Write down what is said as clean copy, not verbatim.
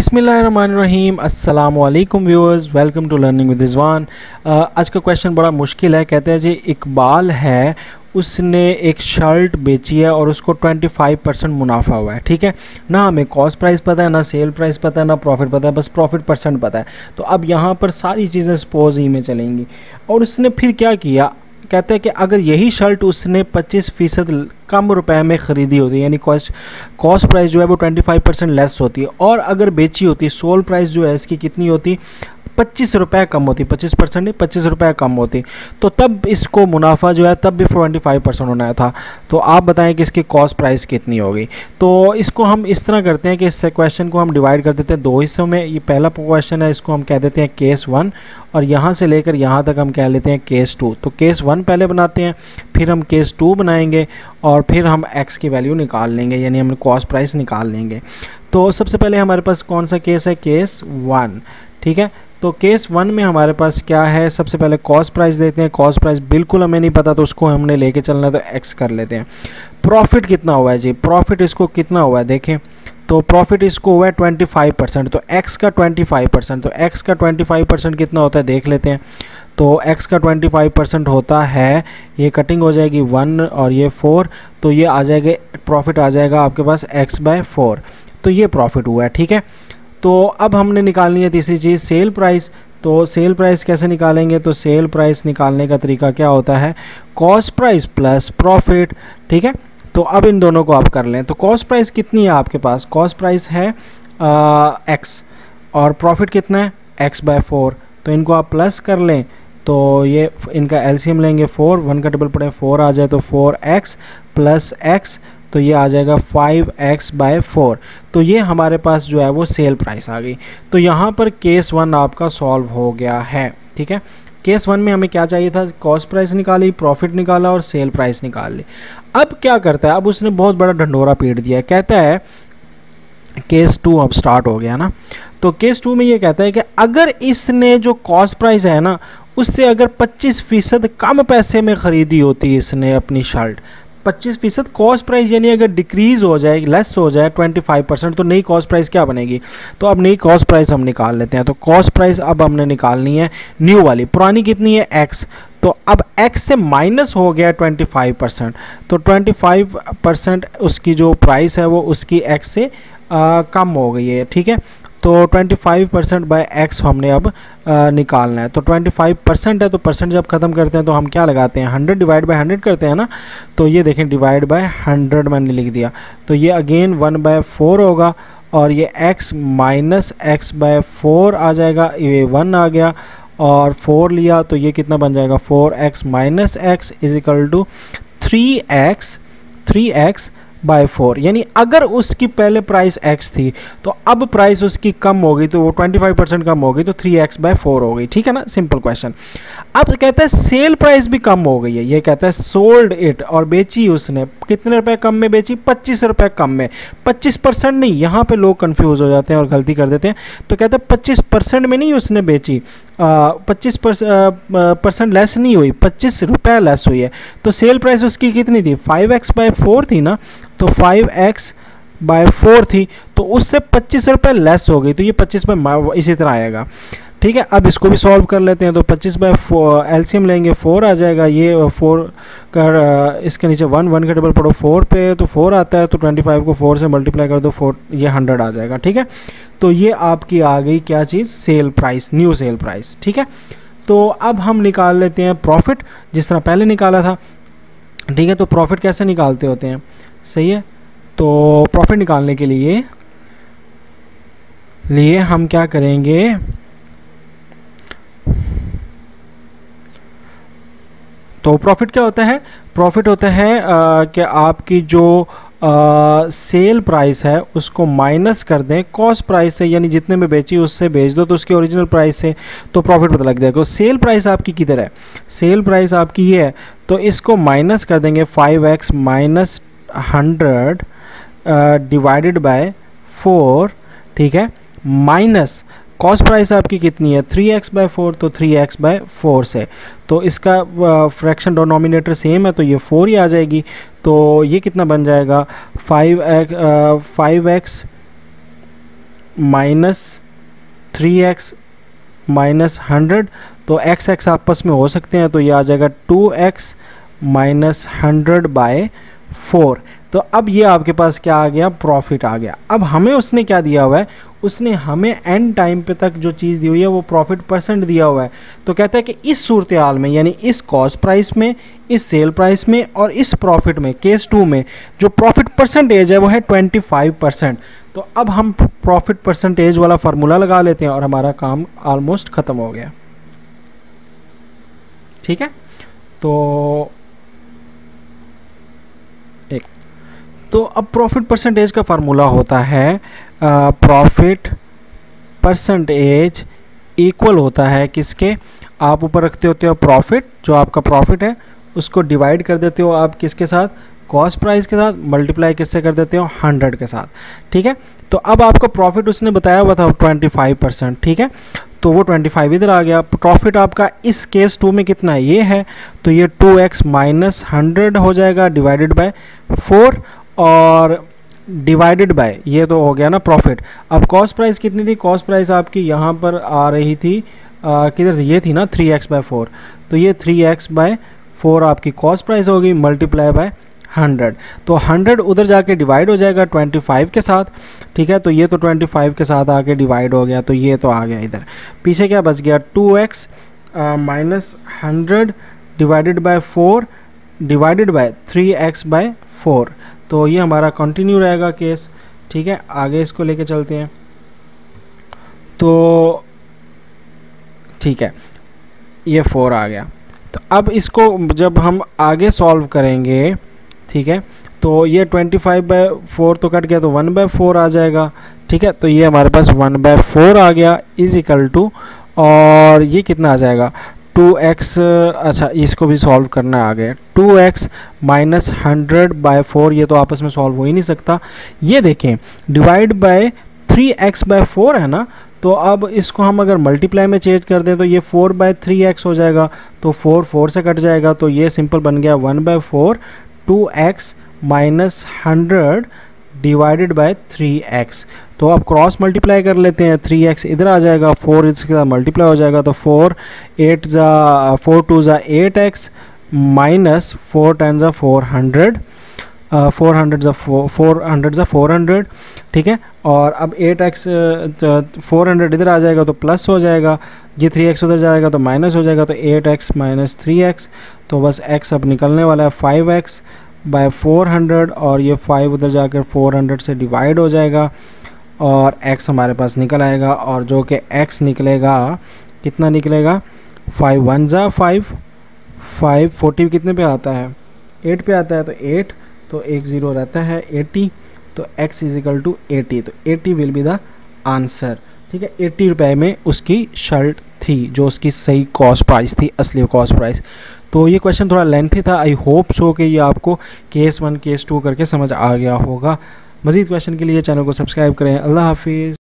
बिस्मिल्लाहिर्रहमानिर्रहीम अस्सलाम वालेकुम viewers, welcome to learning with Rizwan. आज का क्वेश्चन बड़ा मुश्किल है। कहते हैं जी इकबाल है, उसने एक शर्ट बेची है और उसको 25% मुनाफा हुआ है। ठीक है ना, हमें कॉस्ट प्राइस पता है, ना सेल प्राइस पता है, ना प्रॉफिट पता है, बस प्रॉफिट परसेंट पता है। तो अब यहाँ पर सारी चीज़ें सपोज ही में चलेंगी। और उसने फिर क्या किया, कहते हैं कि अगर यही शर्ट उसने 25% कम रुपए में ख़रीदी होती है, यानी कॉस्ट प्राइस जो है वो 25% लेस होती है, और अगर बेची होती, सोल प्राइस जो है इसकी कितनी होती, 25 रुपये कम होती, 25% नहीं 25 रुपये कम होती, तो तब इसको मुनाफा जो है तब भी 25% होना था। तो आप बताएं कि इसकी कॉस्ट प्राइस कितनी होगी। तो इसको हम इस तरह करते हैं कि इस क्वेश्चन को हम डिवाइड कर देते हैं दो हिस्सों में। ये पहला क्वेश्चन है, इसको हम कह देते हैं केस 1, और यहाँ से लेकर यहाँ तक हम कह लेते हैं केस 2। तो केस 1 पहले बनाते हैं, फिर हम केस 2 बनाएंगे, और फिर हम एक्स की वैल्यू निकाल लेंगे, यानी हम कॉस्ट प्राइस निकाल लेंगे। तो सबसे पहले हमारे पास कौन सा केस है, केस 1। ठीक है, तो केस 1 में हमारे पास क्या है, सबसे पहले कॉस्ट प्राइस देते हैं। कॉस्ट प्राइस बिल्कुल हमें नहीं पता, तो उसको हमने लेके चलना है, तो एक्स कर लेते हैं। प्रॉफिट कितना हुआ है जी, प्रॉफिट इसको कितना हुआ है देखें, तो प्रॉफिट इसको हुआ है 25%, तो एक्स का 25%, तो एक्स का 25% कितना होता है देख लेते हैं। तो एक्स का 25% होता है, ये कटिंग हो जाएगी 1 और ये 4, तो ये आ जाएगा, प्रॉफिट आ जाएगा आपके पास x/4, तो ये प्रॉफिट हुआ है। ठीक है, तो अब हमने निकालनी है तीसरी चीज़, सेल प्राइस। तो सेल प्राइस कैसे निकालेंगे, तो सेल प्राइस निकालने का तरीका क्या होता है, कॉस्ट प्राइस प्लस प्रॉफिट। ठीक है, तो अब इन दोनों को आप कर लें। तो कॉस्ट प्राइस कितनी है आपके पास, कॉस्ट प्राइस है एक्स, और प्रॉफिट कितना है x/4, तो इनको आप प्लस कर लें, तो ये इनका एलसीएम लेंगे 4, 1 का डबल पड़े 4 आ जाए, तो 4x प्लस x, तो ये आ जाएगा 5x/4। तो ये हमारे पास जो है वो सेल प्राइस आ गई। तो यहाँ पर केस 1 आपका सॉल्व हो गया है। ठीक है, केस 1 में हमें क्या चाहिए था, कॉस्ट प्राइस निकाली, प्रॉफिट निकाला और सेल प्राइस निकाल ली। अब क्या करता है, अब उसने बहुत बड़ा ढंढोरा पीट दिया है। कहता है केस 2 अब स्टार्ट हो गया ना, तो केस 2 में ये कहता है कि अगर इसने जो कॉस्ट प्राइस है ना, उससे अगर 25% कम पैसे में ख़रीदी होती इसने अपनी शर्ट, 25% कॉस्ट प्राइस, यानी अगर डिक्रीज़ हो जाए, लेस हो जाए 25%, तो नई कॉस्ट प्राइस क्या बनेगी। तो अब नई कॉस्ट प्राइस हम निकाल लेते हैं। तो कॉस्ट प्राइस अब हमने निकालनी है न्यू वाली, पुरानी कितनी है x, तो अब x से माइनस हो गया 25%, तो 25% उसकी जो प्राइस है वो उसकी x से कम हो गई है। ठीक है, तो 25% बाय x हमने अब निकालना है। तो 25% है, तो परसेंट जब ख़त्म करते हैं तो हम क्या लगाते हैं, 100 डिवाइड बाय 100 करते हैं ना। तो ये देखें डिवाइड बाय 100 मैंने लिख दिया, तो ये अगेन 1/4 होगा, और ये x माइनस x/4 आ जाएगा, ये 1 आ गया, और 4 लिया, तो ये कितना बन जाएगा, 4x minus x is equal to 3x/4। यानी अगर उसकी पहले प्राइस x थी, तो अब प्राइस उसकी कम हो गई, तो वो 25% कम हो गई, तो 3x/4 हो गई। ठीक है ना, सिंपल क्वेश्चन। अब कहता है सेल प्राइस भी कम हो गई है, ये कहता है सोल्ड इट, और बेची उसने कितने रुपए कम में बेची, 25 रुपये कम में। 25% नहीं, यहाँ पे लोग कंफ्यूज हो जाते हैं और गलती कर देते हैं। तो कहता है 25% में नहीं उसने बेची, 25% लेस नहीं हुई, 25 रुपये लेस हुई है। तो सेल प्राइस उसकी कितनी थी, 5x/4 थी ना, तो 5x/4 थी, तो उससे 25 रुपये लेस हो गई, तो ये 25 में इसी तरह आएगा। ठीक है, अब इसको भी सॉल्व कर लेते हैं। तो 25/4 एलसीएम लेंगे, 4 आ जाएगा, ये 4 कर इसके नीचे 1 का डबल पढ़ो 4 पे, तो 4 आता है, तो 25 को 4 से मल्टीप्लाई कर दो, 4 ये 100 आ जाएगा। ठीक है, तो ये आपकी आ गई क्या चीज़, sale price, new sale price. ठीक है, तो अब हम निकाल लेते हैं प्रॉफिट, जिस तरह पहले निकाला था। ठीक है, तो प्रॉफिट कैसे निकालते होते हैं, सही है। तो प्रॉफिट निकालने के लिए हम क्या करेंगे, तो प्रॉफिट क्या होता है, प्रॉफिट होता है कि आपकी जो सेल प्राइस है उसको माइनस कर दें कॉस्ट प्राइस से, यानी जितने में बेची उससे बेच दो तो उसके ओरिजिनल प्राइस से, तो प्रॉफिट पता लग जाएगा। सेल प्राइस आपकी किधर है, सेल प्राइस आपकी ये है, तो इसको माइनस कर देंगे 5x माइनस 100 डिवाइडेड बाय 4। ठीक है, माइनस कॉस्ट प्राइस आपकी कितनी है, 3x/4, तो 3x/4 से, तो इसका फ्रैक्शन डिनोमिनेटर सेम है, तो ये 4 ही आ जाएगी। तो ये कितना बन जाएगा, 5x माइनस 3x माइनस 100, तो x आपस में हो सकते हैं, तो ये आ जाएगा 2x माइनस 100/4। तो अब ये आपके पास क्या आ गया, प्रॉफिट आ गया। अब हमें उसने क्या दिया हुआ है, उसने हमें एन टाइम पे तक जो चीज़ दी हुई है वो प्रॉफिट परसेंट दिया हुआ है। तो कहता है कि इस सूरत हाल में, यानी इस कॉस्ट प्राइस में, इस सेल प्राइस में और इस प्रॉफिट में, केस 2 में जो प्रॉफिट परसेंटेज है वो है 25%। तो अब हम प्रॉफिट परसेंटेज वाला फार्मूला लगा लेते हैं और हमारा काम ऑलमोस्ट ख़त्म हो गया। ठीक है, तो अब प्रॉफिट परसेंटेज का फार्मूला होता है प्रॉफिट परसेंटेज इक्वल होता है किसके, आप ऊपर रखते होते हो प्रॉफिट, जो आपका प्रॉफिट है उसको डिवाइड कर देते हो आप किसके साथ, कॉस्ट प्राइस के साथ, मल्टीप्लाई किससे कर देते हो, 100 के साथ। ठीक है, तो अब आपका प्रॉफिट उसने बताया हुआ था 25%। ठीक है, तो वो 25 इधर आ गया। प्रॉफिट आपका इस केस 2 में कितना है, ये है, तो ये 2x माइनस 100 हो जाएगा डिवाइडेड बाय 4 और डिवाइडेड बाय, ये तो हो गया ना प्रॉफिट। अब कॉस्ट प्राइस कितनी थी, कॉस्ट प्राइस आपकी यहाँ पर आ रही थी किधर, ये थी ना 3x/4, तो ये 3x/4 आपकी कॉस्ट प्राइस होगी मल्टीप्लाई बाय 100। तो 100 उधर जाके डिवाइड हो जाएगा 25 के साथ। ठीक है, तो ये तो 25 के साथ आके डिवाइड हो गया, तो ये तो आ गया इधर। पीछे क्या बच गया, 2x minus 100 divided by 4 divided by 3x/4। तो ये हमारा कंटिन्यू रहेगा केस। ठीक है, आगे इसको लेके चलते हैं। तो ठीक है, ये 4 आ गया। तो अब इसको जब हम आगे सॉल्व करेंगे, ठीक है, तो ये 25/4 तो कट गया, तो 1/4 आ जाएगा। ठीक है, तो ये हमारे पास 1/4 आ गया इज इक्वल टू, और ये कितना आ जाएगा 2x, अच्छा इसको भी सॉल्व करना है आगे, 2x माइनस 100/4, ये तो आपस में सॉल्व हो ही नहीं सकता। ये देखें डिवाइड बाय 3x/4 है ना, तो अब इसको हम अगर मल्टीप्लाई में चेंज कर दें तो ये 4/3x हो जाएगा, तो 4 से कट जाएगा, तो ये सिंपल बन गया 1/4 2x minus 100 divided by 3x। तो अब क्रॉस मल्टीप्लाई कर लेते हैं, 3x इधर आ जाएगा, 4 इसके साथ मल्टीप्लाई हो जाएगा, तो 4 2 ज़ा 8x माइनस 4 10 ज़ा 400, 400 ज़ा 400। ठीक है, और अब 8x 400 इधर आ जाएगा तो प्लस हो जाएगा, ये 3x उधर जाएगा तो माइनस हो जाएगा, तो 8x माइनस 3x, तो बस x अब निकलने वाला है 5x बाय 400, और ये 5 उधर जाकर 400 से डिवाइड हो जाएगा और x हमारे पास निकल आएगा, और जो कि x निकलेगा कितना निकलेगा, 5 1 ज़ा 5, 5 40 कितने पे आता है, 8 पे आता है, तो 8, तो 1 0 रहता है 80, तो x इज इक्वल टू 80, तो 80 विल बी द आंसर। ठीक है, 80 रुपये में उसकी शर्ट थी जो उसकी सही कॉस्ट प्राइस थी, असली कॉस्ट प्राइस। तो ये क्वेश्चन थोड़ा लेंथी था, आई होप सो कि ये आपको केस 1 केस 2 करके समझ आ गया होगा। मज़ीद क्वेश्चन के लिए चैनल को सब्सक्राइब करें। अल्लाह हाफिज़।